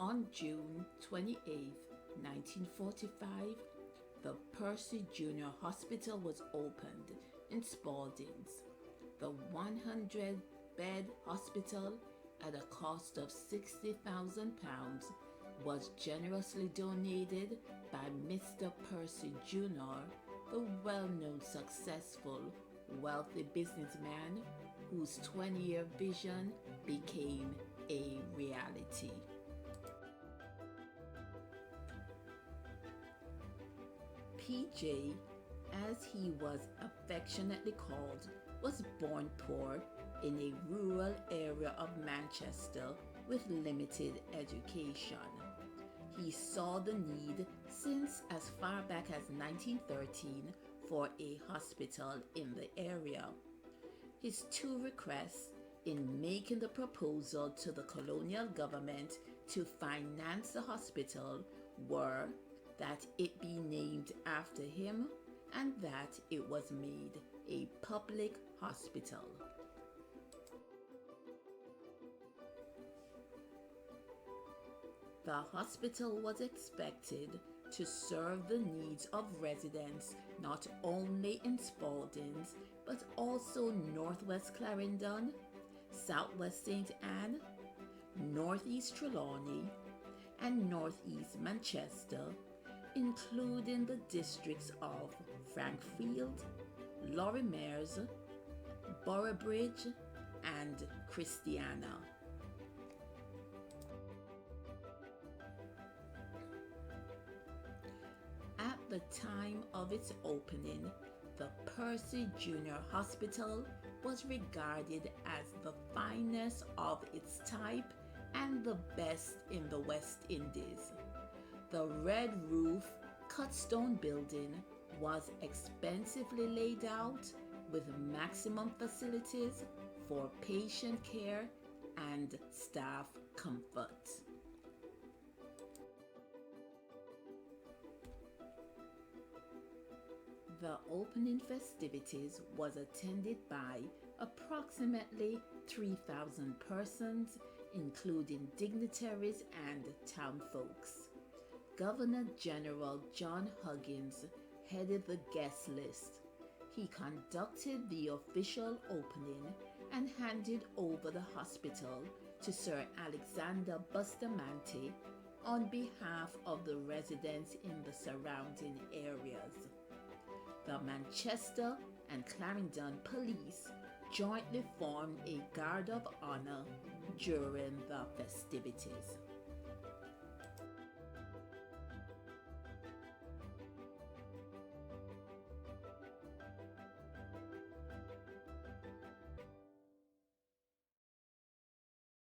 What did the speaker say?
On June 28, 1945, the Percy Junor Hospital was opened in Spaldings. The 100-bed hospital, at a cost of £60,000, was generously donated by Mr. Percy Junor, the well-known, successful, wealthy businessman whose 20-year vision became a reality. PJ, as he was affectionately called, was born poor in a rural area of Manchester with limited education. He saw the need since as far back as 1913 for a hospital in the area. His two requests in making the proposal to the colonial government to finance the hospital were that it be named after him and that it was made a public hospital. The hospital was expected to serve the needs of residents not only in Spaldings but also Northwest Clarendon, Southwest St. Anne, Northeast Trelawney, and Northeast Manchester, including the districts of Frankfield, Lorrimers, Boroughbridge, and Christiana. At the time of its opening, the Percy Junor Hospital was regarded as the finest of its type and the best in the West Indies. The red roof cut stone building was expensively laid out with maximum facilities for patient care and staff comfort. The opening festivities was attended by approximately 3,000 persons, including dignitaries and town folks. Governor General John Huggins headed the guest list. He conducted the official opening and handed over the hospital to Sir Alexander Bustamante on behalf of the residents in the surrounding areas. The Manchester and Clarendon police jointly formed a guard of honor during the festivities.